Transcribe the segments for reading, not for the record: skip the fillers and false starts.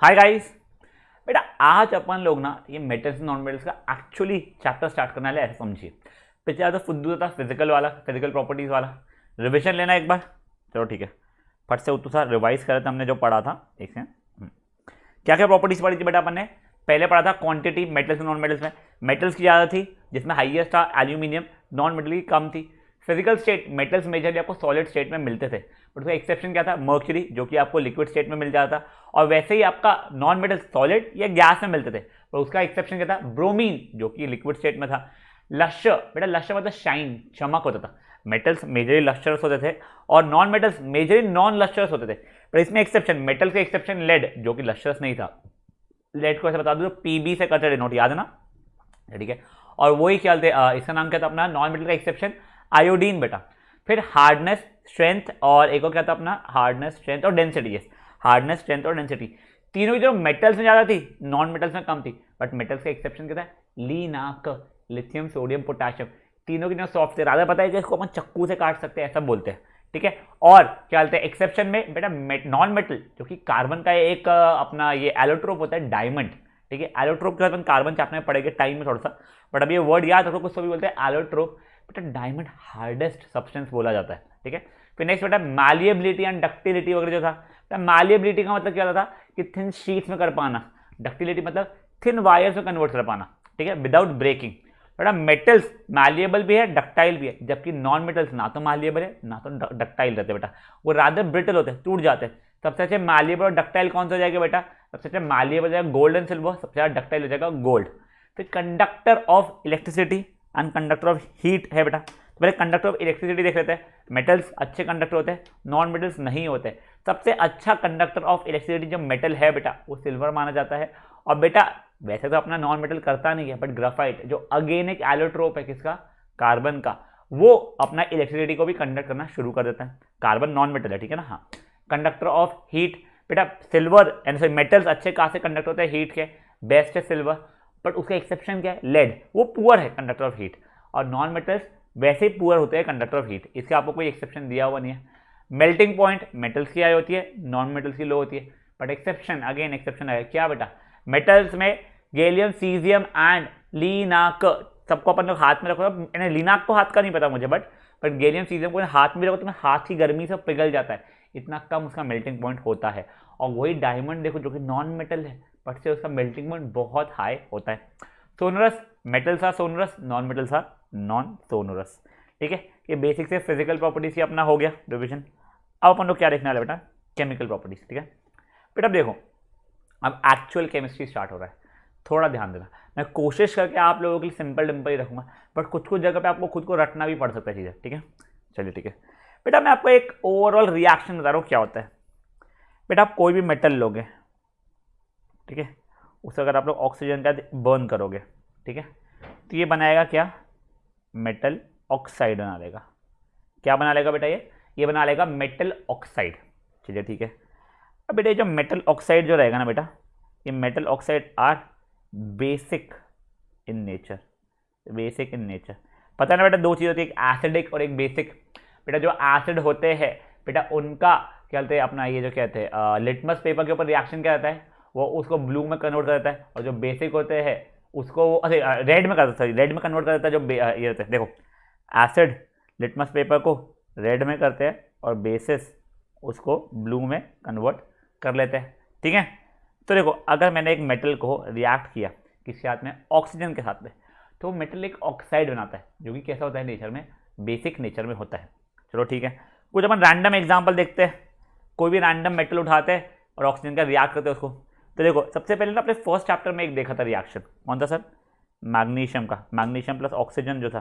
Hi guys. बेटा आज अपन लोग ना ये मेटल्स नॉन मेटल्स का एक्चुअली चैप्टर स्टार्ट करने वाले, ऐसे समझिए। पिछले वाला तो फुद्दू था फिजिकल वाला, फिजिकल प्रॉपर्टीज वाला। रिवीजन लेना एक बार, चलो ठीक है। फट से उतू सा रिवाइज करे तो हमने जो पढ़ा था एक से क्या क्या प्रॉपर्टीज पढ़ी थी बेटा अपन ने। पहले पढ़ा था क्वांटिटी मेटल्स नॉन मेटल्स में। मेटल्स की ज़्यादा थी जिसमें हाईएस्ट था एल्यूमिनियम, नॉन मेटल की कम थी। फिजिकल स्टेट मेटल्स मेजरली आपको सॉलिड स्टेट में मिलते थे, बट उसका एक्सेप्शन क्या था, मर्क्यूरी, जो कि आपको लिक्विड स्टेट में मिल जाता था। और वैसे ही आपका नॉन मेटल सॉलिड या गैस में मिलते थे, पर उसका एक्सेप्शन क्या था, ब्रोमीन, जो कि लिक्विड स्टेट में था। लश्य, बेटा लश्य मतलब शाइन, चमक होता था। मेटल्स मेजरली लश्चरस होते थे और non metals majorly non lustrous होते थे। पर इसमें एक्सेप्शन, मेटल का एक्सेप्शन लेड, जो कि लश्चरस नहीं था। लेड को ऐसे बता दो, पीबी से करते डिनोट, याद है ना, ठीक है। और वही क्या थे, इसका नाम क्या था अपना नॉन मेटल का एक्सेप्शन, आयोडीन बेटा। फिर हार्डनेस, स्ट्रेंथ, और एक और क्या था अपना, हार्डनेस, स्ट्रेंथ और डेंसिटी। यस, हार्डनेस, स्ट्रेंथ और डेंसिटी। तीनों की जो मेटल्स में ज़्यादा थी, नॉन मेटल्स में कम थी। बट मेटल्स का एक्सेप्शन क्या था, लीनाक, लिथियम, सोडियम, पोटाशियम। तीनों की जो सॉफ्ट, राधा पता है कि इसको अपन चक्कू से काट सकते हैं, ऐसा बोलते हैं, ठीक है। और क्या बोलते हैं एक्सेप्शन में बेटा, नॉन मेटल जो कि कार्बन का एक अपना ये एलोट्रोप होता है, डायमंड, ठीक है। एलोट्रोप के बाद अपन कार्बन चैप्टर में पढ़ेंगे टाइम में थोड़ा सा, बट अब ये वर्ड याद रखो, कुछ तो भी बोलते हैं एलोट्रोप। बेटा डायमंड हार्डेस्ट सब्सटेंस बोला जाता है, ठीक है। फिर नेक्स्ट बेटा मैलिएबिलिटी एंड डक्टिलिटी वगैरह जो था। बेटा मैलिएबिलिटी का मतलब क्या होता था कि थिन शीट्स में कर पाना, डक्टिलिटी मतलब थिन वायर्स में कन्वर्ट कर पाना, ठीक है, विदाउट ब्रेकिंग। बेटा मेटल्स मैलिएबल भी है, डक्टाइल भी है, जबकि नॉन मेटल्स ना तो मैलिएबल है ना तो डक्टाइल रहते बेटा, वो रादर ब्रिटल होते हैं, टूट जाते हैं। सबसे अच्छे मैलिएबल और डक्टाइल कौन सा हो जाएगा बेटा, सबसे अच्छा मैलिएबल हो जाएगा गोल्ड एंड सिल्वर, सबसे ज़्यादा डक्टाइल हो जाएगा गोल्ड। फिर conductor of electricity and conductor of heat है बेटा। तो पहले कंडक्टर ऑफ इलेक्ट्रिसिटी देख लेते हैं। मेटल्स अच्छे कंडक्टर होते हैं, नॉन मेटल्स नहीं होते। सबसे अच्छा कंडक्टर ऑफ इलेक्ट्रिसिटी जो मेटल है बेटा, वो सिल्वर माना जाता है। और बेटा वैसे तो अपना नॉन मेटल करता नहीं है, बट ग्राफाइट जो अगेन एक एलोट्रोप है, किसका, कार्बन का, वो अपना इलेक्ट्रिसिटी को भी कंडक्ट करना शुरू कर देता है। कार्बन नॉन मेटल है, ठीक है ना। हाँ, कंडक्टर ऑफ हीट बेटा, सिल्वर एंड मेटल्स अच्छे कहाँ से कंडक्ट होते हैं, हीट के, बेस्ट है सिल्वर। बट उसका एक्सेप्शन क्या है, लेड, वो पुअर है कंडक्टर ऑफ हीट। और नॉन मेटल्स वैसे ही पुअर होते हैं कंडक्टर ऑफ हीट, इसके आपको कोई एक्सेप्शन दिया हुआ नहीं है। मेल्टिंग पॉइंट मेटल्स की हाई होती है, नॉन मेटल्स की लो होती है। बट एक्सेप्शन, अगेन एक्सेप्शन है क्या बेटा, मेटल्स में गैलियम, सीजियम एंड लीनाक, सबको अपन लोग हाथ में रखो। लीनाक को हाथ का नहीं पता मुझे, बट गैलियम, सीजियम को हाथ में रखो तो हाथ की गर्मी से पिघल जाता है, इतना कम उसका मेल्टिंग पॉइंट होता है। और वही डायमंड देखो, जो कि नॉन मेटल है, बट से उसका मेल्टिंग पॉइंट बहुत हाई होता है। Sonorous, metals are sonorous, non metals are non sonorous, ठीक है। ये बेसिक से फिजिकल प्रॉपर्टीज ही अपना हो गया डिविजन। अब अपन लोग क्या देखने वाले बेटा, केमिकल प्रॉपर्टीज, ठीक है। बेटा अब देखो, अब एक्चुअल केमिस्ट्री स्टार्ट हो रहा है, थोड़ा ध्यान देना। मैं कोशिश करके आप लोगों के लिए सिंपल डिम्पल ही रखूंगा, बट कुछ कुछ जगह पे आपको खुद को रटना भी पड़ सकता है चीज़ें, ठीक है। चलिए ठीक है बेटा, मैं आपको एक ओवरऑल रिएक्शन बता रहा हूँ क्या होता है। बेटा आप कोई भी मेटल लोगे, ठीक है, उसे अगर आप लोग ऑक्सीजन का बर्न करोगे, ठीक है, तो ये बनाएगा क्या, मेटल ऑक्साइड बना लेगा। क्या बना लेगा बेटा, ये बना लेगा मेटल ऑक्साइड। चलिए ठीक है। अब बेटा जो मेटल ऑक्साइड जो रहेगा ना बेटा, ये metal oxide are basic in nature, basic in nature. पता है ना बेटा, दो चीज़ होती है, एक एसिडिक और एक बेसिक। बेटा जो एसिड होते हैं बेटा, उनका क्या कहते हैं अपना, ये जो कहते हैं लिटमस पेपर के ऊपर रिएक्शन क्या रहता है, वो उसको ब्लू में कन्वर्ट कर देता है। और जो बेसिक होते हैं उसको अरे रेड में कर देता है, रेड में कन्वर्ट कर देता है। जो ये रहता है, देखो एसिड लिटमस पेपर को रेड में करते हैं और बेसिस उसको ब्लू में कन्वर्ट कर लेते हैं, ठीक है। तो देखो, अगर मैंने एक मेटल को रिएक्ट किया किसके साथ में, ऑक्सीजन के साथ में, तो मेटल एक ऑक्साइड बनाता है, जो कि कैसा होता है नेचर में, बेसिक नेचर में होता है। चलो ठीक है, कुछ अपन रैंडम एग्जांपल देखते हैं। कोई भी रैंडम मेटल उठाते हैं और ऑक्सीजन का रिएक्ट करते हैं उसको। तो देखो सबसे पहले ना अपने फर्स्ट चैप्टर में एक देखा था रिएक्शन, कौन था सर, मैग्नीशियम का। मैग्नीशियम प्लस ऑक्सीजन जो था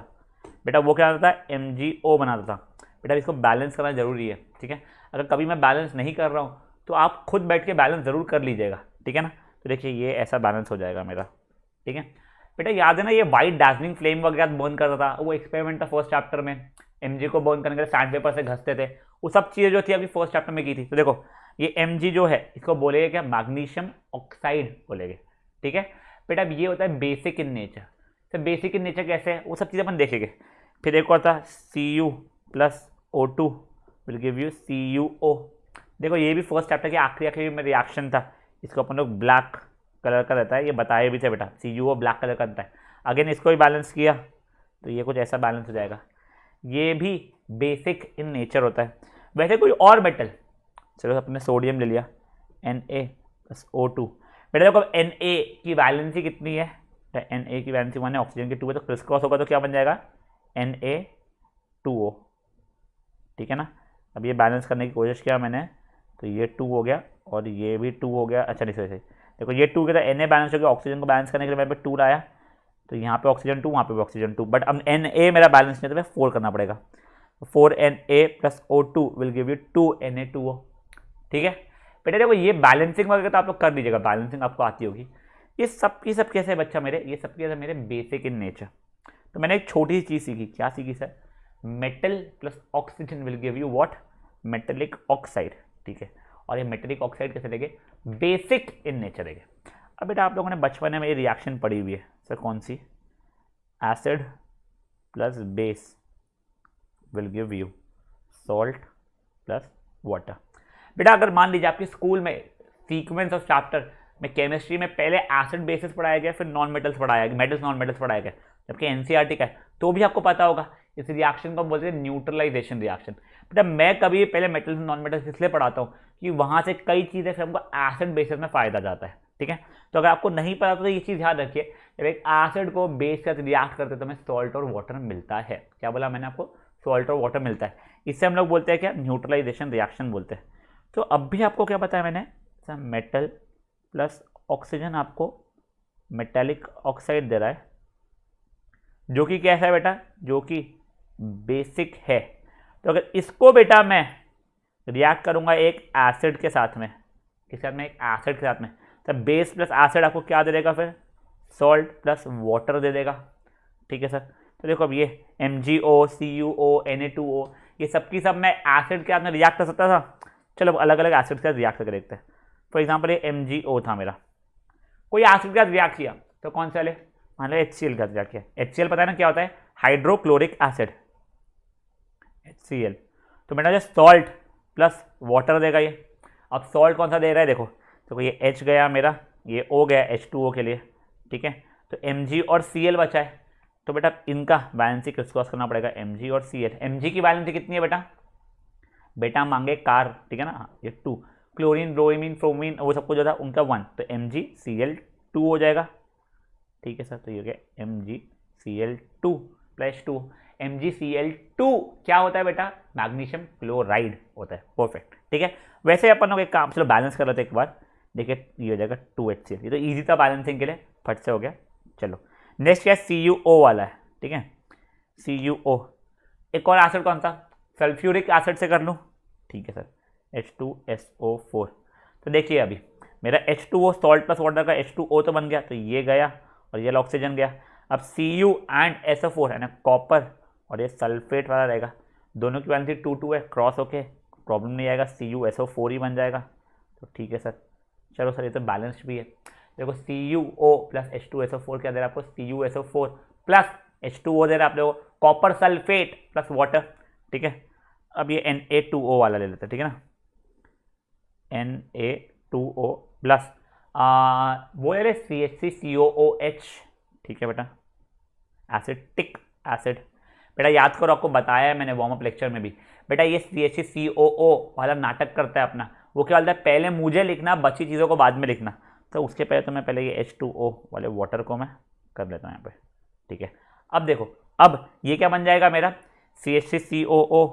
बेटा, वो क्या होता था, MgO बनाता था। बेटा इसको बैलेंस करना जरूरी है, ठीक है। अगर कभी मैं बैलेंस नहीं कर रहा हूँ तो आप खुद बैठ के बैलेंस जरूर कर लीजिएगा, ठीक है ना। तो देखिए ये ऐसा बैलेंस हो जाएगा मेरा, ठीक है। बेटा याद है ना, ये वाइट डार्जनिंग फ्लेम वगैरह बर्न करता था, वो एक्सपेरिमेंट था फर्स्ट चैप्टर में। Mg को बर्न करने के लिए सैंड पेपर से घसते थे, वो सब चीज़ें जो थी अभी फर्स्ट चैप्टर में की थी। तो देखो ये Mg जो है, इसको बोलेंगे क्या, मैग्नीशियम ऑक्साइड बोलेंगे, ठीक है। बेटा ये होता है बेसिक इन नेचर। तो बेसिक इन नेचर कैसे है, वो सब चीज़ें अपन देखेंगे। फिर एक और था Cu plus O2 will give you CuO। देखो ये भी फर्स्ट चैप्टर के आखिरी में रिएक्शन था, इसको अपन लोग ब्लैक कलर का रहता है, ये बताए भी थे बेटा, CuO ब्लैक कलर का रहता है। अगेन इसको भी बैलेंस किया तो ये कुछ ऐसा बैलेंस हो जाएगा। ये भी बेसिक इन नेचर होता है। वैसे कोई और मेटल, चलो अपने सोडियम ले लिया, Na+O2। बेटा देखो Na की वैलेंसी कितनी है, Na की वैलेंसी 1 है, ऑक्सीजन की 2 है, तो क्रिस क्रॉस होगा तो क्या बन जाएगा Na2O, ठीक है ना। अब ये बैलेंस करने की कोशिश किया मैंने तो ये 2 हो गया और ये भी 2 हो गया। अच्छा नहीं सही देखो ये 2 के तो Na बैलेंस हो गया, ऑक्सीजन को बैलेंस करने के लिए मेरे पे 2 लाया, तो यहाँ पे ऑक्सीजन 2, वहाँ पे भी ऑक्सीजन 2, बट अब Na मेरा बैलेंस नहीं है तो मैं 4 करना पड़ेगा। 4Na+O2 will give you 2Na2O, ठीक है बेटा। देखो ये बैलेंसिंग वगैरह तो आप लोग कर लीजिएगा, बैलेंसिंग आपको आती होगी। ये सब की सब कैसे बच्चा मेरे, ये सब कैसे मेरे बेसिक इन नेचर। तो मैंने एक छोटी सी चीज़ सीखी, क्या सीखी sir, metal plus oxygen will give you what, metallic oxide, ठीक है। और ये मेटेलिक ऑक्साइड कैसे देंगे, बेसिक इन नेचर देंगे। अब बेटा आप लोगों ने बचपन में ये रिएक्शन पढ़ी हुई है सर, कौन सी, acid plus base will give you salt plus water. बेटा अगर मान लीजिए आपके स्कूल में सीक्वेंस ऑफ चैप्टर में केमिस्ट्री में पहले एसिड बेसिस पढ़ाया गया, फिर नॉन मेटल्स पढ़ाया गया, मेटल्स नॉन मेटल्स पढ़ाया गया, जबकि एनसीईआरटी का है, तो भी आपको पता होगा इस रिएक्शन को बोलते हैं न्यूट्रलाइजेशन रिएक्शन। बेटा मैं कभी पहले मेटल्स नॉन मेटल्स इसलिए पढ़ाता हूँ कि वहाँ से कई चीज़ें फिर हमको एसिड बेसिस में फ़ायदा जाता है, ठीक है। तो अगर आपको नहीं पता तो ये चीज़ याद रखिए, जब एक एसिड को बेस के साथ रिएक्ट करते तो हमें सॉल्ट और वाटर मिलता है। क्या बोला मैंने आपको, सॉल्ट और वाटर मिलता है, इससे हम लोग बोलते हैं क्या, न्यूट्रलाइजेशन रिएक्शन बोलते हैं। तो अब भी आपको क्या बताया मैंने, मेटल प्लस ऑक्सीजन आपको मेटेलिक ऑक्साइड दे रहा है, जो कि कैसा है बेटा, जो कि बेसिक है। तो अगर इसको बेटा मैं रिएक्ट करूंगा एक एसिड के साथ में, किसके साथ में, एक एसिड के साथ में, तो बेस प्लस एसिड आपको क्या दे देगा फिर, सॉल्ट प्लस वाटर दे देगा, ठीक है सर। तो देखो अब ये MgO CuO Na2O ये सब की सब मैं एसिड के साथ में रिएक्ट कर सकता था। चलो अलग अलग एसिड के साथ रिएक्ट करके देखते हैं। फॉर एग्जाम्पल ये MgO था मेरा, कोई एसिड के साथ रिएक्ट किया तो कौन सा ले, मान लो HCl का रिएक्ट किया। HCl पता है ना क्या होता है, हाइड्रोक्लोरिक एसिड, HCl। तो बेटा जो सॉल्ट प्लस वाटर देगा ये। अब सॉल्ट कौन सा दे रहा है, देखो तो ये H गया मेरा, ये O गया H2O के लिए, ठीक है। तो Mg और Cl बचा है, तो बेटा इनका वैलेंसी क्रिस क्रॉस करना पड़ेगा, Mg और Cl। Mg की वैलेंसी कितनी है बेटा, बेटा मांगे कार, ठीक है ना, ये 2, क्लोरीन ब्रोमीन फ्रोमीन वो सब कुछ जो था उनका 1, तो MgCl2 हो जाएगा, ठीक है सर। तो ये हो गया MgCl2 प्लस 2। MgCl2 क्या होता है बेटा, मैग्नीशियम क्लोराइड होता है, परफेक्ट, ठीक है। वैसे अपन लोग एक काम, चलो बैलेंस कर लेते एक बार, देखिए ये हो जाएगा 2HCl, ये तो ईजी था बैलेंसिंग के लिए, फट से हो गया। चलो नेक्स्ट क्या CuO वाला है, ठीक है, CuO। एक और एसिड कौन सा, सल्फ्यूरिक एसिड से कर लूँ, ठीक है सर, H2SO4। तो देखिए अभी मेरा H2O सॉल्ट प्लस वाटर का H2O तो बन गया, तो ये गया और ये ऑक्सीजन गया। अब Cu एंड SO4 है ना, कॉपर और ये सल्फेट वाला रहेगा, दोनों की वैलेंसी 2 है, क्रॉस होके प्रॉब्लम नहीं आएगा, CuSO4 ही बन जाएगा, तो ठीक है सर। चलो सर ये तो बैलेंस्ड भी है, देखो CuO प्लस H2SO4 क्या दे रहा है आपको, CuSO4 प्लस H2O दे रहा है आप लोगों को, कॉपर सल्फेट प्लस वाटर, ठीक है। अब ये Na2O वाला ले लेते हैं, ठीक है ना, Na2O प्लस वो ले CH3COOH, ठीक है बेटा, एसिटिक एसिड। बेटा याद करो, आपको बताया है मैंने वार्म अप लेक्चर में भी, बेटा ये CH3COO वाला नाटक करता है अपना, वो क्या बोलता है, पहले मुझे लिखना, बची चीज़ों को बाद में लिखना, तो उसके पहले तो मैं पहले ये H2O वाले वाटर को मैं कर लेता हूँ यहाँ पे, ठीक है। अब देखो, अब ये क्या बन जाएगा मेरा, CH3COO,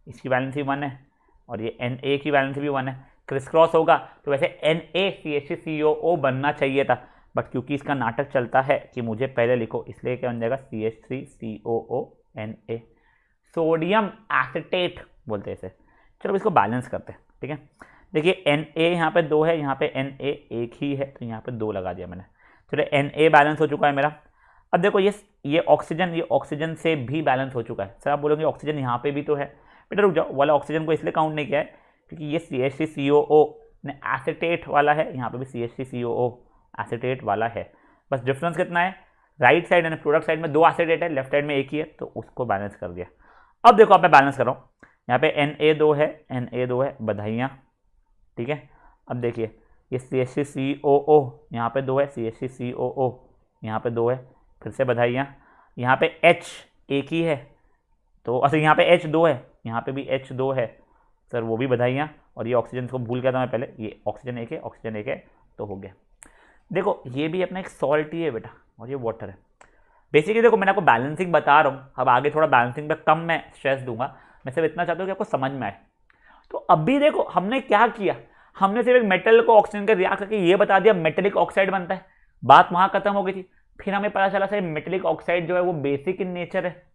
इसकी वैलेंसी 1 है और ये Na की वैलेंसी भी 1 है, क्रिस क्रॉस होगा तो वैसे NaCH3COO बनना चाहिए था, बट क्योंकि इसका नाटक चलता है कि मुझे पहले लिखो, इसलिए क्या बन जाएगा CH3COO Na, सोडियम एसिटेट बोलते हैं इसे। चलो इसको बैलेंस करते हैं, ठीक है। देखिए Na यहाँ पे 2 है, यहाँ पे Na एक ही है, तो यहाँ पे 2 लगा दिया मैंने। चलो Na बैलेंस हो चुका है मेरा। अब देखो ये ऑक्सीजन से भी बैलेंस हो चुका है। सर आप बोलोगे ऑक्सीजन यहाँ पे भी तो है, बेटा रुक जाओ, वाला ऑक्सीजन को इसलिए काउंट नहीं किया है क्योंकि ये CH3COO एसिटेट वाला है, यहाँ पे भी CH3COO एसिटेट वाला है, बस डिफरेंस कितना है, राइट साइड यानी प्रोडक्ट साइड में 2 एसिटेट है, लेफ्ट साइड में एक ही है, तो उसको बैलेंस कर दिया। अब देखो आप मैं बैलेंस कर रहा हूँ, यहाँ पे Na2 है, बधाइयाँ, ठीक है। अब देखिए ये CH3COO यहाँ पे 2 है, CH3COO यहाँ पे 2 है, फिर से बधाइयाँ। यहाँ पे H एक ही है तो अच्छा यहाँ पे H2 है, यहाँ पे भी H2 है सर, वो भी बधाइयाँ। और ये ऑक्सीजन को भूल गया था मैं पहले, ये ऑक्सीजन एक है, ऑक्सीजन एक है, तो हो गया। देखो ये भी अपना एक सॉल्ट ही है बेटा, और ये वाटर है। बेसिकली देखो मैंने आपको बैलेंसिंग बता रहा हूँ, अब आगे थोड़ा बैलेंसिंग पे कम मैं स्ट्रेस दूंगा, मैं सिर्फ इतना चाहता हूँ कि आपको समझ में आए। तो अभी देखो हमने क्या किया, हमने सिर्फ एक मेटल को ऑक्सीजन का रिएक्ट करके ये बता दिया मेटेलिक ऑक्साइड बनता है, बात वहां खत्म हो गई थी। फिर हमें पता चला सर मेटेलिक ऑक्साइड जो है वो बेसिक इन नेचर है,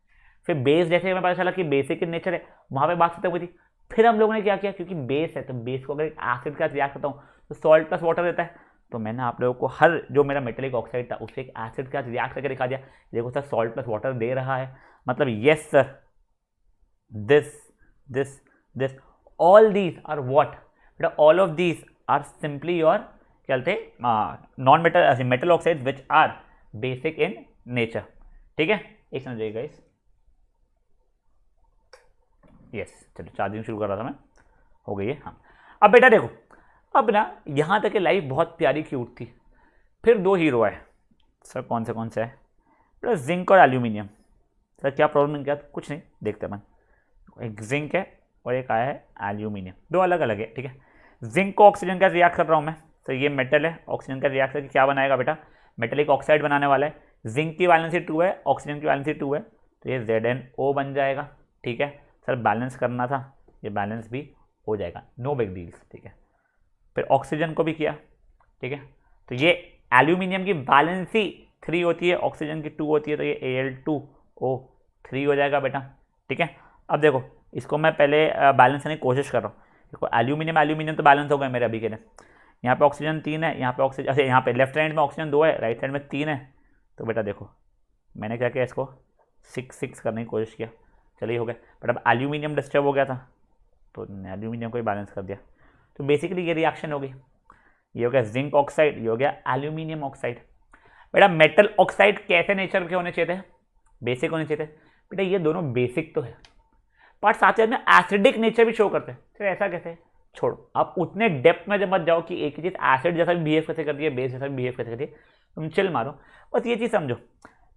फिर बेस जैसे हमें पता चला कि बेसिक इन नेचर है, वहां पे बात खत्म हुई थी। फिर हम लोगों ने क्या किया, क्योंकि बेस है तो बेस को अगर एसिड का रिएक्ट करता हूँ तो सॉल्ट प्लस वाटर देता है, तो मैंने आप लोगों को हर जो मेरा मेटेलिक ऑक्साइड था उससे एक एसिड का रिएक्ट करके दिखा दिया। देखो सर सॉल्ट प्लस वाटर दे रहा है, मतलब yes sir this this this all these are what बेटा, all of these are simply your क्या बोलते हैं non metal metal oxide which are basic in nature. ठीक है, एक समझ जाइएगा इस यस चलो चार्जिंग शुरू कर रहा था मैं, हो गई है। हाँ अब बेटा देखो, अब ना यहाँ तक लाइफ बहुत प्यारी क्यूट थी, फिर दो हीरो आए सर, कौन से है बेटा, जिंक और एल्यूमिनियम। सर क्या प्रॉब्लम क्या, कुछ नहीं देखते अपन, एक जिंक है और एक आया है एल्यूमिनियम, दो अलग अलग है। ठीक है, जिंक को ऑक्सीजन का रिएक्ट कर रहा हूँ मैं, तो ये मेटल है, ऑक्सीजन का रिएक्ट करके क्या बनाएगा बेटा, मेटेलिक ऑक्साइड बनाने वाला है। जिंक की वैलेंसी 2 है, ऑक्सीजन की वैलेंसी 2 है, तो ये ZnO बन जाएगा। ठीक है सर, बैलेंस करना था, ये बैलेंस भी हो जाएगा, नो बिग डील्स। ठीक है, फिर ऑक्सीजन को भी किया। ठीक है, तो ये एल्यूमिनियम की बैलेंसी 3 होती है, ऑक्सीजन की 2 होती है, तो ये Al2O3 हो जाएगा बेटा। ठीक है, अब देखो इसको मैं पहले बैलेंस करने की कोशिश कर रहा हूँ। देखो एल्यूमिनियम तो बैलेंस हो गए मेरे अभी के लिए। यहाँ पे ऑक्सीजन 3 है, यहाँ पे ऑक्सीजन, अच्छा यहाँ पे लेफ्ट हैंड में ऑक्सीजन 2 है, राइट हैंड में 3 है, तो बेटा देखो मैंने क्या किया, इसको 6 करने की कोशिश किया, चलिए हो गया। बट अब एल्यूमिनियम डिस्टर्ब हो गया था तो एल्यूमिनियम को ही बैलेंस कर दिया, तो बेसिकली ये रिएक्शन हो गई, ये हो गया जिंक ऑक्साइड, ये हो गया एल्यूमिनियम ऑक्साइड। बेटा मेटल ऑक्साइड कैसे नेचर के होने चाहिए थे, बेसिक होने चाहिए थे। बेटा ये दोनों बेसिक तो है बट साथ ही में एसिडिक नेचर भी शो करते हैं, फिर ऐसा कैसे, छोड़ो आप उतने डेप्थ में जब मत जाओ कि एक ही चीज़ एसिड जैसा भी बिहेव कैसे करती है, बेस जैसा भी बिहेव कैसे करती है, तुम चिल मारो, बस ये चीज़ समझो।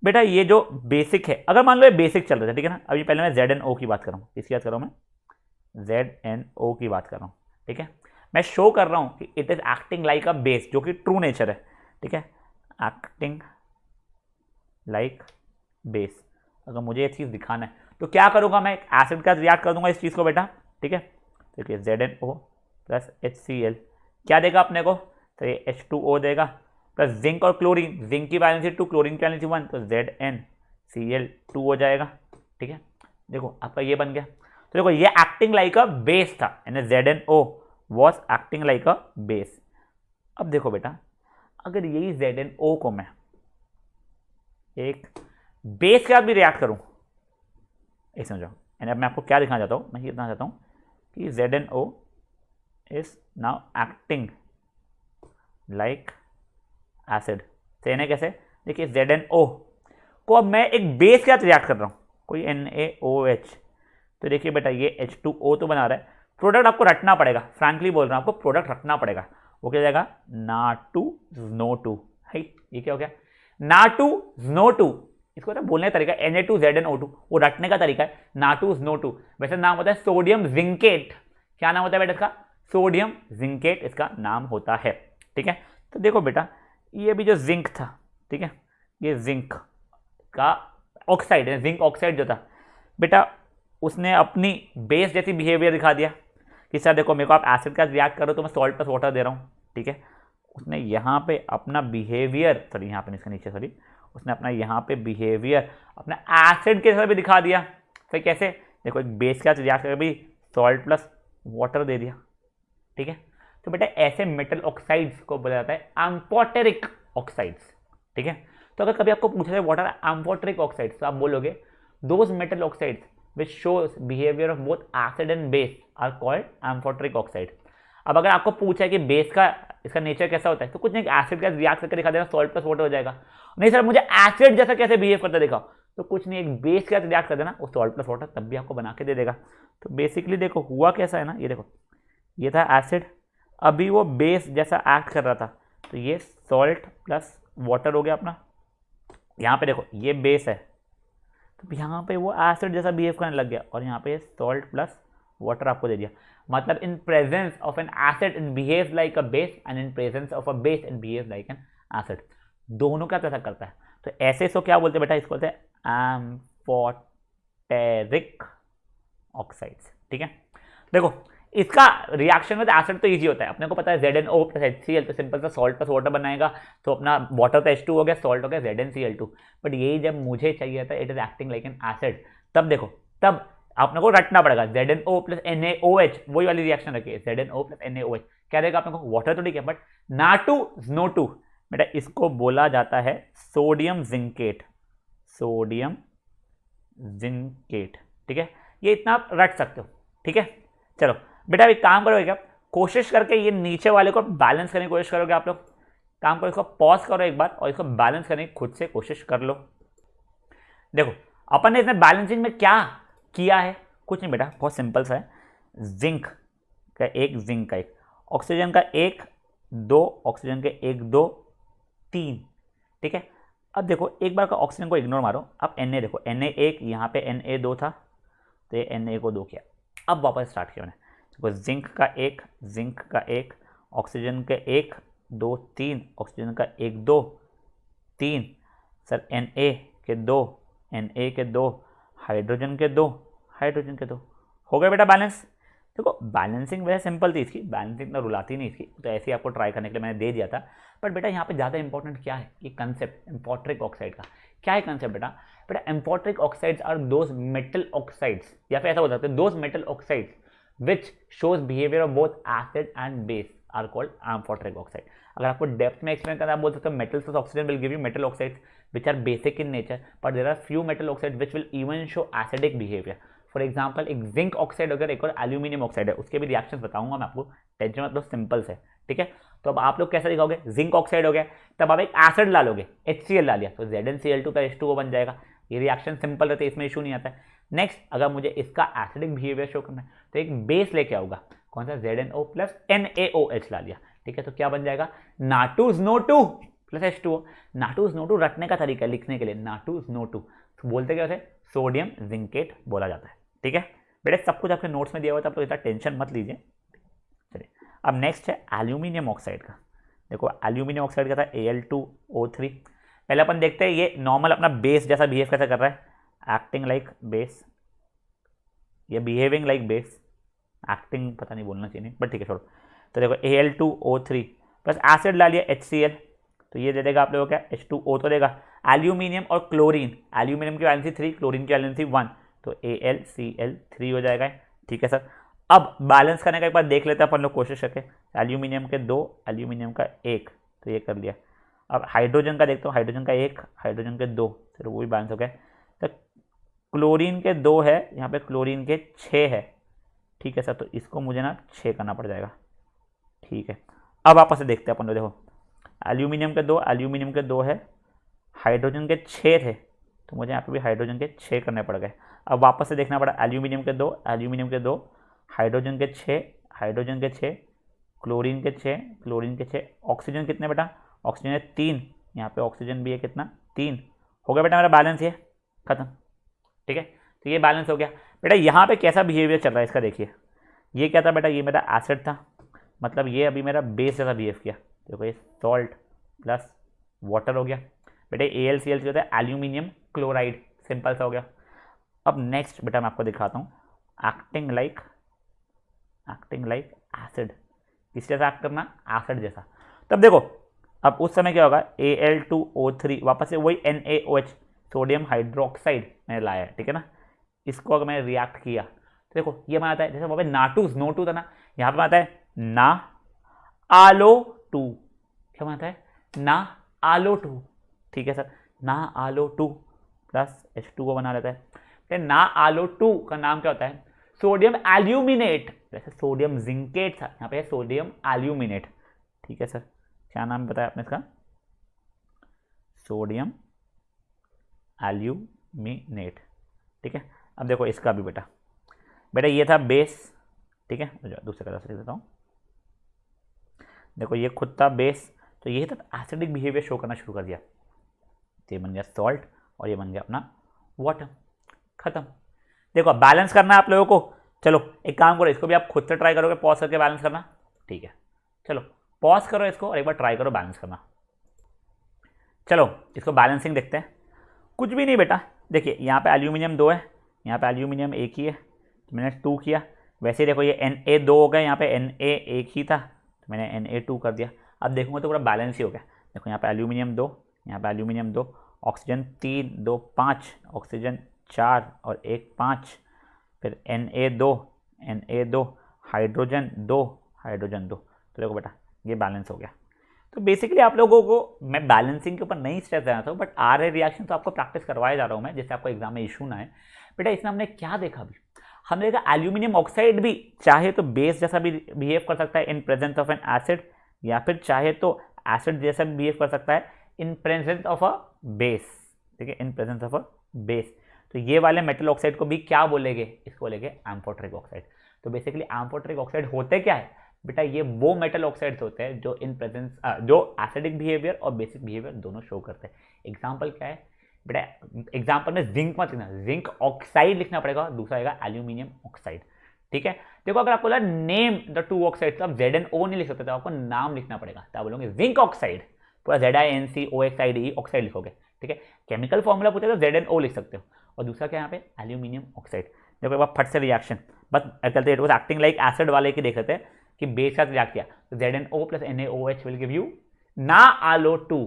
बेटा ये जो बेसिक है, अगर मान लो ये बेसिक चल रहा है, ठीक है ना, अभी पहले मैं ZnO की बात कर रहा हूँ, इसकी बात कर रहा हूँ मैं, ZnO की बात कर रहा हूँ। ठीक है, मैं शो कर रहा हूँ कि it is acting like a base, जो कि ट्रू नेचर है। ठीक है, एक्टिंग लाइक बेस, अगर मुझे ये चीज़ दिखाना है तो क्या करूँगा, मैं एक एसिड का रिएक्ट कर दूंगा इस चीज़ को बेटा। ठीक है, देखिए ZnO प्लस HCl क्या देगा अपने को, तो ये H2O देगा, प्लस जिंक और क्लोरीन, जिंक की वैलेंसी 2, क्लोरीन की वैलेंसी 1, तो ZnCl2 हो जाएगा। ठीक है, देखो आपका ये बन गया। तो देखो ये एक्टिंग लाइक अ बेस था, यानी ZnO was acting like a base. अब देखो बेटा, अगर यही ZnO को मैं एक बेस के साथ भी रिएक्ट करूं, ये समझो, यानी अब मैं आपको क्या दिखाना चाहता हूं, मैं ये दिखाना चाहता हूं कि ZnO is now acting like acid. यानी कैसे, देखिए ZnO को अब मैं एक बेस के साथ रिएक्ट कर रहा हूँ, कोई NaOH, तो देखिए बेटा ये H2O तो बना रहा है, प्रोडक्ट आपको रटना पड़ेगा, फ्रैंकली बोल रहा हूँ आपको प्रोडक्ट रटना पड़ेगा, वो क्या जाएगा Na2SNO2 है, ये क्या हो गया Na2SNO2, इसको तो बोलने का तरीका Na2ZnO2, वो रटने का तरीका है Na2SNO2। वैसे नाम होता है सोडियम जिंकेट, क्या नाम होता है बेटा इसका, सोडियम जिंकेट इसका नाम होता है। ठीक है, तो देखो बेटा ये भी जो जिंक था, ठीक है, ये जिंक का ऑक्साइड है, जिंक ऑक्साइड जो था बेटा, उसने अपनी बेस जैसी बिहेवियर दिखा दिया कि सर देखो मेरे को आप एसिड का रिएक्ट करो तो मैं सॉल्ट प्लस वाटर दे रहा हूँ। ठीक है, उसने यहाँ पे अपना बिहेवियर, सॉरी यहाँ पे इसके नीचे, सॉरी, उसने अपना यहाँ पे बिहेवियर अपना एसिड के साथ भी दिखा दिया। फिर कैसे, देखो एक बेस का रिएक्ट करके भी सॉल्ट प्लस वाटर दे दिया। ठीक है, तो बेटा ऐसे मेटल ऑक्साइड्स को बोला जाता है एम्फोटेरिक ऑक्साइड्स। ठीक है, तो अगर कभी आपको पूछा जाए व्हाट आर एम्फोटेरिक ऑक्साइड्स, तो आप बोलोगे those metal oxides which shows behavior of both acid and base are called amphoteric oxide। अब अगर आपको पूछा है कि बेस का इसका नेचर कैसा होता है, तो कुछ नहीं, एसिड का रिएक्ट करके दिखा देगा, सॉल्ट प्लस वाटर हो जाएगा। नहीं सर मुझे एसिड जैसा कैसे बिहेव करता दिखाओ, तो कुछ नहीं, एक बेस का रिएक्ट कर देना, वो सॉल्ट प्लस वाटर तब भी आपको बना के दे देगा। तो बेसिकली देखो हुआ कैसा है ना, ये देखो ये था एसिड, अभी वो बेस जैसा एक्ट कर रहा था, तो ये सॉल्ट प्लस वाटर हो गया अपना। यहाँ पे देखो ये बेस है, तो यहाँ पे वो एसिड जैसा बिहेव करने लग गया, और यहाँ पे सॉल्ट प्लस वाटर आपको दे दिया। मतलब in presence of N acid it behaves like a base, and in presence of a base it behaves like an acid. दोनों का कैसा करता है, तो ऐसे इसको क्या बोलते हैं बेटा, इसको बोलते हैं एम्फोटेरिक ऑक्साइड्स। ठीक है, देखो इसका रिएक्शन विद एसिड तो इजी होता है, अपने को पता है ZnO प्लस HCl, तो सिंपल सा सॉल्ट प्लस वाटर बनाएगा, तो अपना वाटर तो H2 हो गया, सॉल्ट हो गया ZnCl2। बट यही जब मुझे चाहिए था, it is acting like an acid, तब देखो, तब आपने को रटना पड़ेगा ZnO प्लस NaOH, वही वाली रिएक्शन रखिए, ZnO प्लस NaOH क्या देगा अपने को, वाटर तो ठीक है, बट Na2SNO2 बेटा इसको बोला जाता है सोडियम जिंकेट, सोडियम जिंकेट। ठीक है, ये इतना आप रट सकते हो। ठीक है, चलो बेटा एक काम करोगे क्या, कोशिश करके ये नीचे वाले को बैलेंस करने की कोशिश करोगे आप लोग। काम करो, इसको पॉज करो एक बार और इसको बैलेंस करने की खुद से कोशिश कर लो। देखो अपन ने इसमें बैलेंसिंग में क्या किया है, कुछ नहीं बेटा, बहुत सिंपल सा है। जिंक का एक, जिंक का एक, ऑक्सीजन का एक, दो, ऑक्सीजन के एक, दो, तीन। ठीक है, अब देखो एक बार का ऑक्सीजन को इग्नोर मारो, अब Na देखो, Na एक, यहाँ पे Na2 था, तो ये Na को 2 किया। अब वापस स्टार्ट किया मैंने, देखो जिंक का एक, जिंक का एक, ऑक्सीजन के एक, दो, तीन, ऑक्सीजन का एक, दो, तीन, सर Na के दो, Na के दो, हाइड्रोजन के दो, हाइड्रोजन के दो, हो गया बेटा बैलेंस। देखो बैलेंसिंग वैसे सिंपल थी इसकी, बैलेंसिंग तो रुलाती नहीं इसकी, तो ऐसे ही आपको ट्राई करने के लिए मैंने दे दिया था। बट बेटा यहाँ पे ज़्यादा इंपॉर्टेंट क्या है, ये कंसेप्ट एम्फोटेरिक ऑक्साइड का। क्या है कंसेप्ट बेटा, बेटा amphoteric oxides are those metal oxides, या फिर ऐसा बोल सकते हैं those metal oxides which shows behaviour of both acid and base are called amphoteric oxide. अगर आपको डेप्थ में एक्सप्लेन करना, आप बोल सकते हो metals plus oxygen will give you metal oxides which are basic in nature, but there are few metal oxides which will even show acidic behavior. For example एक zinc oxide अगर, एक और एल्यूमिनियम ऑक्साइड है, उसके भी reaction बताऊंगा मैं आपको, टेंशन मतलब सिंपल से। ठीक है, तो अब आप लोग कैसे दिखाओगे, जिंक ऑक्साइड हो गया, तब आप एक एसिड ला लोगे, HCl ला लिया, तो ZnCl2 का H2O बन जाएगा। ये रिएक्शन सिंपल रहते हैं, इसमें इशू नहीं आता है। नेक्स्ट अगर मुझे इसका एसिडिक बिहेवियर शो करना है, तो एक बेस लेके आऊंगा, कौन सा, ZnO प्लस NaOH ला लिया। ठीक है, तो क्या बन जाएगा, Na2SNO2 प्लस H2O। Na2SNO2 रटने का तरीका है लिखने के लिए, Na2SNO2 तो बोलते क्या होते, सोडियम जिंकेट बोला जाता है। ठीक है बेटे, सब कुछ आपके नोट्स में दिया हुआ था, आप लोग इतना टेंशन मत लीजिए। चलिए अब नेक्स्ट है एल्यूमिनियम ऑक्साइड का। देखो एल्यूमिनियम ऑक्साइड का था Al2O3। पहले अपन देखते हैं ये नॉर्मल अपना बेस जैसा बिहेव कैसे कर रहा है, एक्टिंग लाइक बेस, ये बिहेविंग लाइक बेस, एक्टिंग पता नहीं बोलना चाहिए, बट ठीक है छोड़ो। तो देखो Al2O3 प्लस एसिड ला लिया HCl, तो ये दे देगा आप लोगों को क्या, H2O तो देगा। एल्यूमिनियम और क्लोरीन, एल्यूमिनियम की वैलेंसी 3, क्लोरीन की वैलेंसी 1, तो AlCl3 हो जाएगा। ठीक है सर, अब बैलेंस करने का एक बार देख लेते हैं अपन लोग कोशिश करके। एल्यूमिनियम के 2, एल्यूमिनियम का 1, तो ये कर लिया। अब हाइड्रोजन का देखता हूँ, हाइड्रोजन का 1, हाइड्रोजन के 2, फिर वो भी बैलेंस हो गया। तो क्लोरीन के 2 है, यहाँ पे क्लोरीन के 6 है। ठीक है सर, तो इसको मुझे ना 6 करना पड़ जाएगा। ठीक है, अब आपस से देखते हैं अपन लोग, देखो एल्यूमिनियम के 2, एल्यूमिनियम के 2 है, हाइड्रोजन के 6 थे, तो मुझे यहाँ पे भी हाइड्रोजन के 6 करने पड़ गए। अब वापस से देखना पड़ा, एल्यूमिनियम के 2, एल्यूमिनियम के 2, हाइड्रोजन के 6, हाइड्रोजन के 6, क्लोरीन के 6, क्लोरीन के 6, ऑक्सीजन कितने बेटा, ऑक्सीजन है 3, यहाँ पे ऑक्सीजन भी है कितना, 3, हो गया बेटा मेरा बैलेंस, ये खत्म। ठीक है, तो ये बैलेंस हो गया बेटा। यहाँ पे कैसा बिहेवियर चल रहा है इसका देखिए, ये क्या था बेटा, ये मेरा एसिड था, मतलब ये अभी मेरा बेस जैसा बिहेव किया। देखो ये सॉल्ट प्लस वाटर हो गया बेटे, AlCl होता है एल्यूमिनियम क्लोराइड, सिंपल सा हो गया। अब नेक्स्ट बेटा मैं आपको दिखाता हूँ, एक्टिंग लाइक एसिड, किस जैसा एक्ट करना, एसिड जैसा। तब देखो अब उस समय क्या होगा, Al2O3 वापस से वही NaOH, सोडियम हाइड्रोक्साइड मैंने लाया है। ठीक है ना, इसको अगर मैंने रिएक्ट किया तो देखो ये बना आता है, जैसे वहाँ पे Na2SNO2 था ना, यहाँ पे आता है Na-ALO2, क्या बनाता है, Na-ALO2। ठीक है सर, Na-ALO2 प्लस H2O बना लेता है। Na-ALO2 का नाम क्या होता है, सोडियम एल्यूमिनेट, जैसे सोडियम जिंकेट था, यहाँ पे सोडियम एल्यूमिनेट। ठीक है सर, क्या नाम बताया आपने इसका, सोडियम एल्यूमिनेट। ठीक है, अब देखो इसका भी बेटा ये था बेस। ठीक है, दूसरे कलर से लिख देता हूँ, देखो ये खुद था बेस, तो ये तो एसिडिक बिहेवियर शो करना शुरू कर दिया, तो ये बन गया सॉल्ट और ये बन गया अपना वाटर, खत्म। देखो बैलेंस करना है आप लोगों को, चलो एक काम करो, इसको भी आप खुद से ट्राई करोगे पॉज करके बैलेंस करना, ठीक है। चलो पॉज करो इसको और एक बार ट्राई करो बैलेंस करना। चलो इसको बैलेंसिंग देखते हैं। कुछ भी नहीं बेटा, देखिए यहाँ पे एल्यूमिनियम 2 है, यहाँ पे एल्यूमिनियम 1 ही है, तो मैंने 2 किया। वैसे ही देखो ये Na 2 हो गया, यहाँ पे Na 1 ही था तो मैंने Na 2 कर दिया। अब देखूंगा तो पूरा बैलेंस ही हो गया। देखो यहाँ पे एल्यूमिनियम 2, यहाँ पे एल्यूमिनियम 2, ऑक्सीजन 3, 2 5, ऑक्सीजन 4 और 1 5, फिर Na 2, हाइड्रोजन 2, हाइड्रोजन 2। तो देखो बेटा ये बैलेंस हो गया। तो बेसिकली आप लोगों को मैं बैलेंसिंग के ऊपर नहीं स्ट्रेस देना था, बट आ रहे रिएक्शन तो आपको प्रैक्टिस करवाया जा रहा हूँ मैं, जिससे आपको एग्जाम में इशू ना है। बेटा इसमें हमने क्या देखा अभी, हमने देखा एल्यूमिनियम ऑक्साइड भी चाहे तो बेस जैसा भी बिहेव कर सकता है in presence of N acid, या फिर चाहे तो एसिड जैसा भी बिहेव कर सकता है in presence of a base, ठीक है, in presence of a base. तो ये वाले मेटल ऑक्साइड को भी क्या बोलेंगे, इसको बोलेंगे एम्फोटेरिक ऑक्साइड। तो बेसिकली एम्फोटेरिक ऑक्साइड होते क्या है बेटा, ये वो मेटल ऑक्साइड्स होते हैं जो इन प्रेजेंस जो एसिडिक बिहेवियर और बेसिक बिहेवियर दोनों शो करते हैं। एग्जांपल क्या है बेटा, एग्जांपल में जिंक मत लिखना, जिंक ऑक्साइड लिखना पड़ेगा, दूसरा आएगा एल्यूमिनियम ऑक्साइड, ठीक है। देखो अगर आपको नेम द टू ऑक्साइड, तो आप ZnO नहीं लिख सकते, तो आपको नाम लिखना पड़ेगा, तो आप बोलोगे जिंक ऑक्साइड, पूरा ZinCOXIDE ऑक्साइड लिखोगे, ठीक है। केमिकल फॉर्मूला पूछे तो ZnO लिख सकते हो। और दूसरा क्या यहाँ पे एल्यूमिनियम ऑक्साइड। देखो एक बार फट से रिएक्शन बस चलते, it was acting like acid वाले की देख लेते हैं कि बेस के साथ रिएक्ट किया, तो ZnO plus NaOH will give you NaAlO2,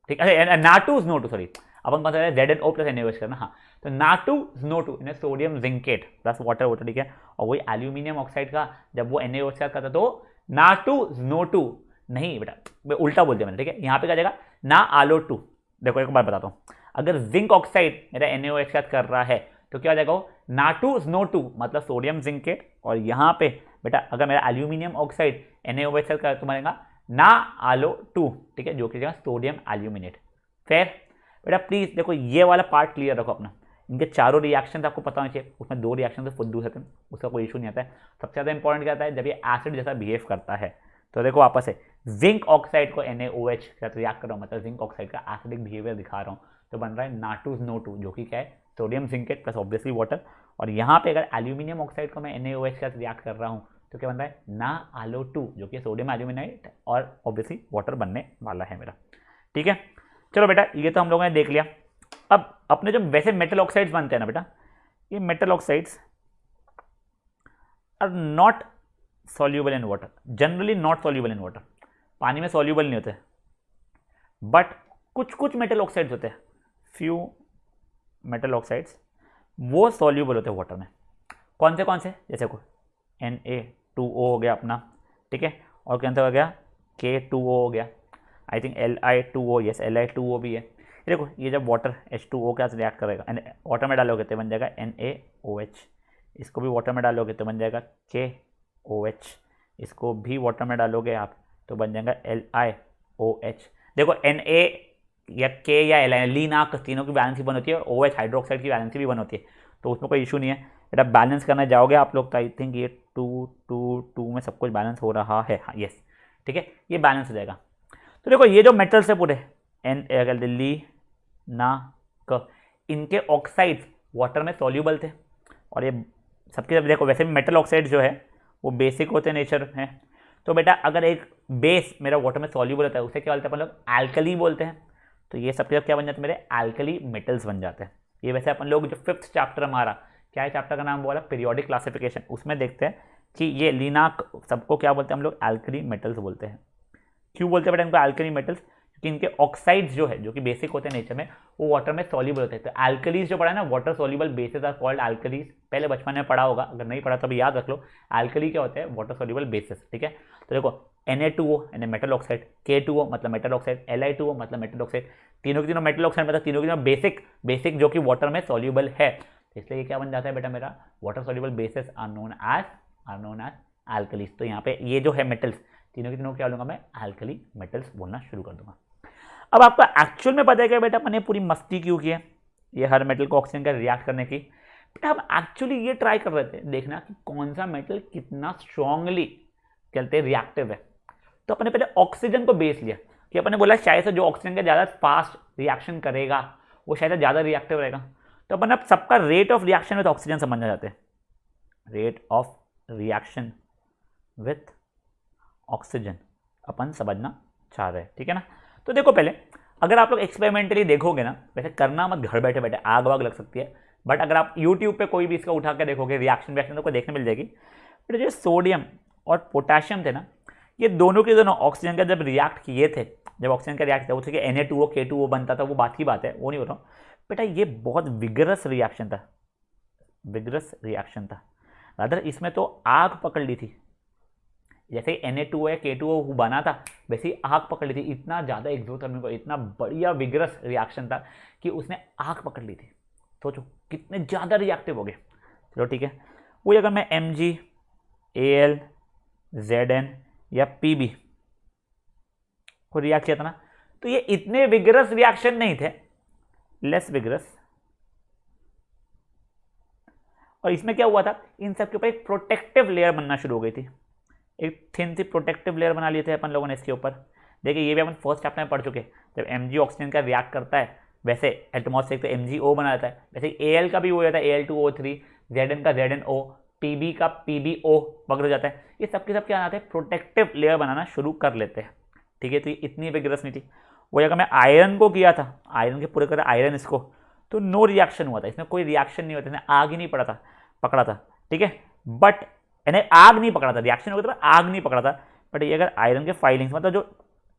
ठीक है, Na2SNO2 सॉरी, अपन कौन सा ZnO प्लस NaOH करना, हाँ, तो Na2SNO2 इन्हें सोडियम जिंकेट प्लस वाटर, ठीक है। और वही एल्यूमिनियम ऑक्साइड का जब वो NaOH के साथ करता तो Na2SNO2, नहीं बेटा उल्टा बोल दिया मैंने, ठीक है। यहाँ पे क्या जाएगा NaAlO2। देखो एक बार बताता हूँ, अगर जिंक ऑक्साइड मेरा NaOH के साथ कर रहा है तो क्या हो जाएगा वो Na2SNO2 मतलब सोडियम जिंकेट, और यहाँ पे बेटा अगर मेरा एल्यूमिनियम ऑक्साइड NaOH से कर तो बनेगा NaAlO2, ठीक है, जो कि जाएगा सोडियम एल्यूमिनेट। फिर बेटा प्लीज देखो ये वाला पार्ट क्लियर रखो अपना, इनके चारों रिएक्शन आपको पता होना चाहिए, उसमें 2 रिएक्शन से फुद्दू होते हैं, उसका कोई इशू नहीं आता है। सबसे ज़्यादा इंपॉर्टेंट क्या आता है, जब ये एसिड जैसा बिहेव करता है, तो देखो वापस से जिंक ऑक्साइड को NaOH के साथ रिएक्ट कर रहा हूँ, मतलब जिंक ऑक्साइड का एसिडिक बिहेवियर दिखा रहा हूँ, तो बन रहा है Na2SNO2 जो कि क्या है sodium zincate plus obviously water. और यहाँ पे अगर एल्यूमिनियम ऑक्साइड को मैं NaOH के साथ रिएक्ट कर रहा हूँ तो क्या बन रहा है NaAlO2 जो कि सोडियम एल्यूमिनेट और ऑब्वियसली वाटर बनने वाला है मेरा, ठीक है। चलो बेटा ये तो हम लोगों ने देख लिया। अब अपने जो वैसे मेटल ऑक्साइड्स बनते हैं ना बेटा, ये metal oxides are not soluble in water, generally not soluble in water, पानी में सॉल्यूबल नहीं होते, बट कुछ कुछ मेटल ऑक्साइड्स होते हैं, फ्यू मेटल ऑक्साइड्स वो सॉल्यूबल होते हैं वाटर में। कौन से जैसे को Na2O हो गया अपना, ठीक है, और कौन सा हो गया K2O हो गया, I think Li2O, yes Li2O भी है। देखो ये जब वाटर H2O के साथ रिएक्ट करेगा, वाटर में डालोगे तो बन जाएगा NaOH, इसको भी वाटर में डालोगे तो बन जाएगा KOH, इसको भी वाटर में डालोगे आप तो बन जाएगा LiOH। देखो Na या K या Li लीनाक तीनों की वैलेंसी बन होती है, और OH हाइड्रोक्साइड की वैलेंसी भी बन होती है, तो उसमें कोई इशू नहीं है बेटा। बैलेंस करने जाओगे आप लोग तो आई थिंक ये 2 में सब कुछ बैलेंस हो रहा है, हाँ यस, ठीक है, ये बैलेंस हो जाएगा। तो देखो ये जो मेटल्स है पूरे ली ना क, इनके ऑक्साइड्स वाटर में सॉल्यूबल थे, और ये सबके सब देखो वैसे भी मेटल ऑक्साइड जो है वो बेसिक होते नेचर है। तो बेटा अगर एक बेस मेरा वाटर में सॉल्यूबल होता है उसे क्या बोलते हैं अपन लोग एल्कली बोलते हैं, तो ये सबके सब क्या बन जाते हैं मेरे एल्कली मेटल्स बन जाते हैं। ये वैसे अपन लोग जो 5th चैप्टर हमारा क्या है, चैप्टर का नाम बोला पीरियोडिक क्लासिफिकेशन, उसमें देखते हैं कि ये लीनाक सबको क्या बोलते हैं हम लोग एल्कली मेटल्स बोलते हैं। क्यों बोलते हैं बेटा इनको एल्कली मेटल्स, क्योंकि इनके ऑक्साइड्स जो है जो कि बेसिक होते हैं नेचर में वो वाटर में सॉल्यूबल होते हैं। तो एल्कलीज जो पढ़ा है ना, water soluble bases are called alkalis, पहले बचपन में पढ़ा होगा, अगर नहीं पढ़ा तो अभी याद रख लो एल्कली क्या होते हैं, वाटर सॉल्यूबल बेसेस, ठीक है। तो देखो Na2O यानी मेटल ऑक्साइड, K2O मतलब मेटल ऑक्साइड, Li2O मतलब मेटल ऑक्साइड, तीनों की तीनों मेटल ऑक्साइड मतलब तीनों की तीनों बेसिक जो कि वाटर में सॉल्यूबल है, तो इसलिए ये क्या बन जाता है बेटा मेरा water soluble bases are known as alkalis. तो यहाँ पे ये जो है मेटल्स तीनों की तीनों क्या बोलूँगा मैं एल्कली मेटल्स बोलना शुरू कर दूंगा। अब आपको एक्चुअल में पता है क्या बेटा मैंने पूरी मस्ती क्यों की है, ये हर मेटल को ऑक्सीजन का रिएक्ट करने की। बेटा हम एक्चुअली ये ट्राई कर रहे थे देखना कि कौन सा मेटल कितना स्ट्रांगली चलते रिएक्टिव है। तो अपने पहले ऑक्सीजन को बेस लिया कि अपने बोला शायद से जो ऑक्सीजन का ज़्यादा फास्ट रिएक्शन करेगा वो शायद ज़्यादा रिएक्टिव रहेगा। तो अपन अब सबका rate of reaction with oxygen समझना चाहते हैं, rate of reaction with oxygen अपन समझना चाह रहे हैं, ठीक है ना। तो देखो पहले अगर आप लोग एक्सपेरिमेंटली देखोगे ना, वैसे करना मत घर बैठे बैठे, आग वाग लग सकती है, बट अगर आप यूट्यूब पे कोई भी इसका उठा के देखोगे रिएक्शन तो कोई देखने मिल जाएगी। बट जो सोडियम और पोटेशियम थे ना, ये दोनों के दोनों ऑक्सीजन का जब रिएक्ट किए थे, जब ऑक्सीजन का रिएक्ट था वो कि Na2O K2O बनता था, वो बात की बात है, वो नहीं बोल रहा हूँ बेटा। ये बहुत विगरस रिएक्शन था, विगरस रिएक्शन था। रादर इसमें तो आग पकड़ ली थी, जैसे Na2O K2O बना था वैसे ही आग पकड़ ली थी। इतना ज़्यादा एक्सोथर्मिक, इतना बढ़िया विगरस रिएक्शन था कि उसने आग पकड़ ली थी। सोचो कितने ज़्यादा रिएक्टिव हो गए। चलो ठीक है, वही अगर मैं Mg Al Zn या Pb को रिएक्ट किया था ना, तो ये इतने विगरस रिएक्शन नहीं थे, लेस विगरस। और इसमें क्या हुआ था, इन सब के ऊपर एक प्रोटेक्टिव लेयर बनना शुरू हो गई थी, एक थिन सी प्रोटेक्टिव लेयर बना लिए थे अपन लोगों ने इसके ऊपर। देखिए ये भी अपन फर्स्ट चैप्टर में पढ़ चुके हैं, जब Mg ऑक्सीजन का रिएक्ट करता है वैसे एटमॉस्फेयर तो MgO बना जाता है, वैसे Al का भी हो जाता है Al2O3, Zn का ZnO, Pb का PbO वगैरह हो जाता है। ये सबके सब क्या आते हैं, प्रोटेक्टिव लेयर बनाना शुरू कर लेते हैं, ठीक है। तो ये इतनी विगरस नहीं थी। वही अगर मैं आयरन को किया था, आयरन के पूरे कर आयरन इसको, तो नो रिएक्शन हुआ था, इसमें कोई रिएक्शन नहीं होता, इसमें आग ही नहीं पकड़ा था, ठीक है। बट यानी आग नहीं पकड़ा था, रिएक्शन हो गया था, आग नहीं पकड़ा था। बट ये अगर आयरन के फाइलिंग्स मतलब जो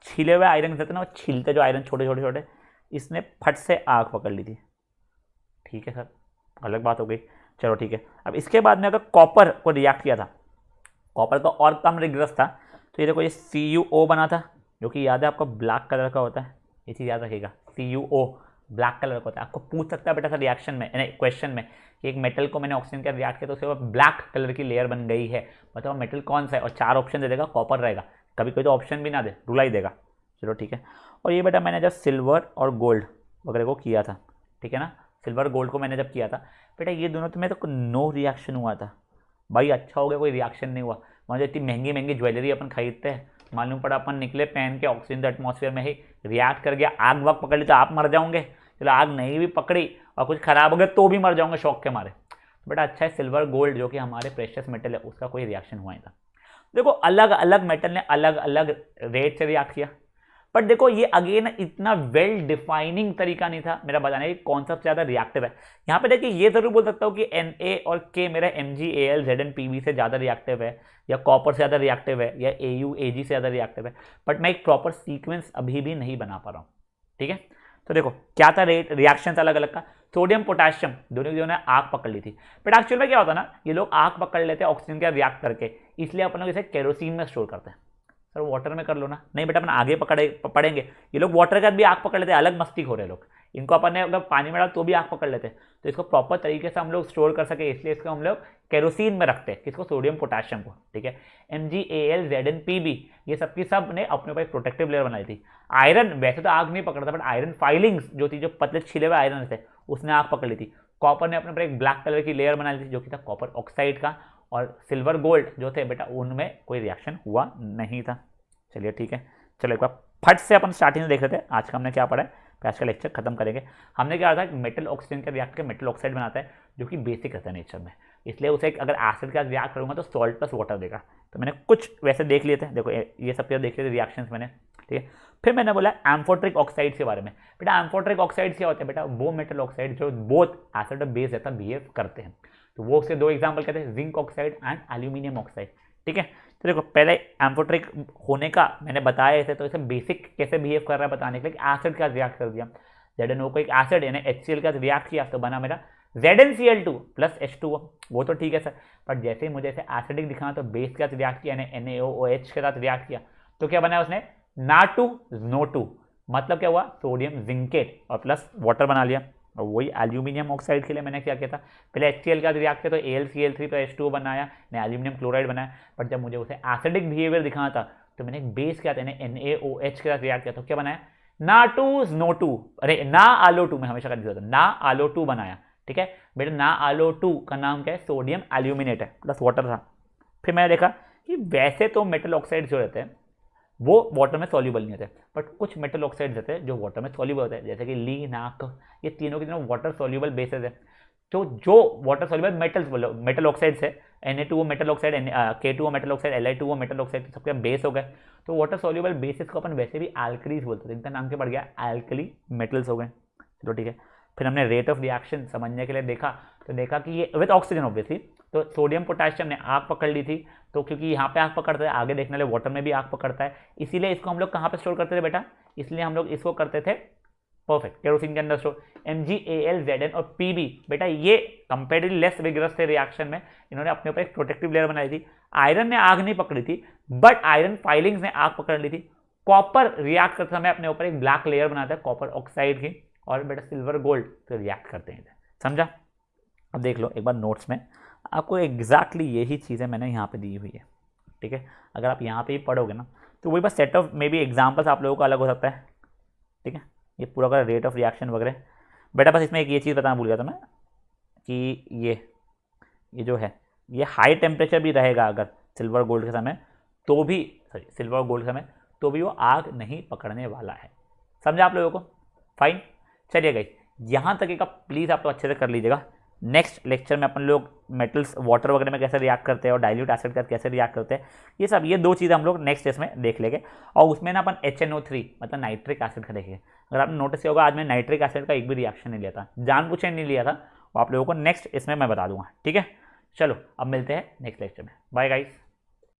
छिले हुए आयरन रहते ना, वो छिलते जो आयरन छोटे छोटे छोटे, इसने फट से आग पकड़ ली थी, ठीक है सर, अलग बात हो गई। चलो ठीक है, अब इसके बाद में अगर कॉपर को रिएक्ट किया था, कॉपर का और कम रिग्रेस था, तो ये देखो ये CuO बना था, जो कि याद है आपको ब्लैक कलर का होता है, ये चीज़ याद रखिएगा, CuO ब्लैक कलर का होता है। आपको पूछ सकता है बेटा सर रिएक्शन में, यानी क्वेश्चन में, कि एक मेटल को मैंने ऑक्सीजन का रिएक्ट किया तो उसके बाद ब्लैक कलर की लेयर बन गई है, बताओ मेटल कौन सा है, और 4 ऑप्शन दे देगा, कॉपर रहेगा, कभी कोई तो ऑप्शन भी ना दे, रुला ही देगा। चलो ठीक है, और ये बेटा मैंने जब सिल्वर और गोल्ड वगैरह को किया था, ठीक है ना, सिल्वर गोल्ड को मैंने जब किया था बेटा, ये दोनों तो में तो नो रिएक्शन हुआ था भाई, अच्छा हो गया कोई रिएक्शन नहीं हुआ। मुझे इतनी महंगी महंगी ज्वेलरी अपन खरीदते हैं, मालूम पड़ा अपन निकले पहन के ऑक्सीजन एटमॉस्फेयर में ही रिएक्ट कर गया, आग वाग पकड़ ली तो आप मर जाओगे, चलो आग नहीं भी पकड़ी और कुछ खराब हो गया तो भी मर जाओगे शौक के मारे। बेटा अच्छा है सिल्वर गोल्ड जो कि हमारे प्रेशियस मेटल है उसका कोई रिएक्शन हुआ नहीं था। देखो अलग अलग मेटल ने अलग अलग रेट से रिएक्ट किया, बट देखो ये अगेन इतना वेल डिफाइनिंग तरीका नहीं था मेरा बताने की कौन सा ज़्यादा रिएक्टिव है। यहाँ पे देखिए ये जरूर बोल सकता हूँ कि Na और K मेरा Mg Al Zn Pb से ज़्यादा रिएक्टिव है, या कॉपर से ज़्यादा रिएक्टिव है, या Au Ag से ज़्यादा रिएक्टिव है, बट मैं एक प्रॉपर सीक्वेंस अभी भी नहीं बना पा रहा हूँ, ठीक है। तो देखो क्या था रेट रिएक्शन अलग अलग का, सोडियम पोटेशियम दोनों की आग पकड़ ली थी। बट एक्चुअल में क्या होता है ना, ये लोग आग पकड़ लेते हैं ऑक्सीजन का रिएक्ट करके, इसलिए अपन लोग इसे केरोसिन में स्टोर करते हैं। सर वाटर में कर लो ना, नहीं बेटा अपन आगे पढ़ेंगे, ये लोग वाटर का भी आग पकड़ लेते हैं, अलग मस्ती हो रहे लोग, इनको अपन ने अगर पानी में डाला तो भी आग पकड़ लेते हैं। तो इसको प्रॉपर तरीके से हम लोग स्टोर कर सके इसलिए इसको हम लोग केरोसिन में रखते हैं, किसको, सोडियम पोटेशियम को, ठीक है। Mg Al Zn Pb ये सबकी सब ने अपने ऊपर एक प्रोटेक्टिव लेयर बनाई थी। आयरन वैसे तो आग नहीं पकड़ता, बट आयरन फाइलिंग्स जो थी, जो पतले छिले हुए आयरन थे, उसने आग पकड़ ली थी। कॉपर ने अपने ऊपर एक ब्लैक कलर की लेयर बना ली थी जो कि था कॉपर ऑक्साइड का, और सिल्वर गोल्ड जो थे बेटा उनमें कोई रिएक्शन हुआ नहीं था। चलिए ठीक है, चलो एक बार फट से अपन स्टार्टिंग में देख रहे थे आज का हमने क्या पढ़ा है, फिर आज का लेक्चर खत्म करेंगे। हमने क्या था, मेटल ऑक्सीजन का रिएक्ट कर मेटल ऑक्साइड बनाता है जो कि बेसिक रहता है नेचर में, इसलिए उसे अगर एसिड का रिएक्ट करूंगा तो सॉल्ट प्लस वाटर देगा। तो मैंने कुछ वैसे देख लिए थे, देखो ये सब देख लिए थे रिएक्शंस मैंने, ठीक है। फिर मैंने बोला एम्फोट्रिक ऑक्साइड के बारे में। बेटा एम्फोट्रिक ऑक्साइड क्या होते हैं, बेटा वो मेटल ऑक्साइड जो बोथ एसिड और बेस जैसा बिहेव करते हैं। तो वो उसके 2 एग्जाम्पल कहते हैं, zinc oxide and aluminium oxide, ठीक है। तो देखो पहले एम्फोट्रिक होने का मैंने बताया इसे, तो इसे बेसिक कैसे बिहेव कर रहा है बताने के लिए एसिड का रिएक्ट कर दिया, ZnO को एक एसिड यानी HCl का रिएक्ट किया तो बना मेरा ZnCl2 प्लस H2O, वो तो ठीक है सर। बट जैसे ही मुझे इसे एसिडिक दिखाना तो बेस के साथ रिएक्ट किया यानी NaOH के साथ रिएक्ट किया, तो क्या बनाया उसने, Na2NO2, मतलब क्या हुआ, सोडियम जिंकेट और प्लस वाटर बना लिया। और वही एल्यूमिनियम ऑक्साइड के लिए मैंने क्या किया था, पहले HCl का रिएक्ट किया तो AlCl3 तो H2O बनाया, ने एल्यूमिनियम क्लोराइड बनाया। बट जब मुझे उसे एसिडिक बिहेवियर दिखाना था तो मैंने एक बेस क्या था NaOH के साथ रिएक्ट किया, तो क्या बनाया, Na2NO2, अरे Na-AlO2 में हमेशा का जरूरत है, Na-AlO2 बनाया, ठीक है बेटा। Na-AlO2 का नाम क्या है, सोडियम एल्यूमिनेट है, प्लस वाटर था। फिर मैंने देखा कि वैसे तो मेटल ऑक्साइड जो रहते हैं वो वाटर में सॉल्यूबल नहीं होते, बट कुछ मेटल ऑक्साइड्स होते हैं जो वाटर में सॉल्यूबल होते हैं, जैसे कि ली, नाक, ये तीनों की तीनों वाटर सॉल्यूबल बेसेस है। तो जो वाटर सॉल्यूबल मेटल ऑक्साइड्स है, Na2O metal oxide, K2O metal oxide, Li2O metal oxide, सबके बेस हो गए। तो वाटर सॉल्यूबल बेसिस को अपन वैसे भी एल्कलीज बोलते थे, इनका नाम क्या पड़ गया, एल्कली मेटल्स हो गए। चलो ठीक है, फिर हमने रेट ऑफ रिएक्शन समझने के लिए देखा, तो देखा कि ये विद ऑक्सीजन ऑब्वियसली, तो सोडियम पोटेशियम ने आग पकड़ ली थी, तो क्योंकि यहाँ पे आग पकड़ता है, आगे देखने वाले वाटर में भी आग पकड़ता है, इसीलिए इसको हम लोग कहाँ पे स्टोर करते थे बेटा, इसलिए हम लोग इसको करते थे परफेक्ट केरोसिन के अंदर स्टोर। MgAlZn और Pb बेटा ये कंपेरेटिवली लेस विगरस थे रिएक्शन में, इन्होंने अपने ऊपर एक प्रोटेक्टिव लेयर बनाई थी। आयरन ने आग नहीं पकड़ी थी, बट आयरन फाइलिंग्स ने आग पकड़ ली थी। कॉपर रिएक्ट करते समय अपने ऊपर एक ब्लैक लेयर बनाता है कॉपर ऑक्साइड की, और बेटा सिल्वर गोल्ड तो रिएक्ट करते हैं, समझा। अब देख लो एक बार नोट्स में, आपको एग्जैक्टली यही चीज़ें मैंने यहाँ पे दी हुई है, ठीक है। अगर आप यहाँ पे ही पढ़ोगे ना, तो वही बस set of may be examples आप लोगों का अलग हो सकता है, ठीक है। ये पूरा का रेट ऑफ रिएक्शन वगैरह बेटा, बस इसमें एक ये चीज़ बताना भूल गया था मैं कि ये जो है ये हाई टेम्परेचर भी रहेगा अगर सिल्वर गोल्ड के समय, तो भी सिल्वर गोल्ड के समय तो भी वो आग नहीं पकड़ने वाला है, समझा आप लोगों को। फाइन, चलिए गाइस यहाँ तक का प्लीज़ आप तो अच्छे से कर लीजिएगा। नेक्स्ट लेक्चर में अपन लोग मेटल्स वाटर वगैरह में कैसे रिएक्ट करते हैं और डाइल्यूट एसिड का कैसे रिएक्ट करते हैं, ये सब ये दो चीज़ें हम लोग नेक्स्ट इसमें देख लेंगे। और उसमें ना अपन HNO3 मतलब नाइट्रिक एसिड का देखेंगे। अगर आपने नोटिस किया होगा आज मैं नाइट्रिक एसिड का एक भी रिएक्शन नहीं लिया था, जानबूझकर नहीं लिया था, वो आप लोगों को नेक्स्ट इसमें मैं बता दूंगा, ठीक है। चलो अब मिलते हैं नेक्स्ट लेक्चर में, बाय गाइस।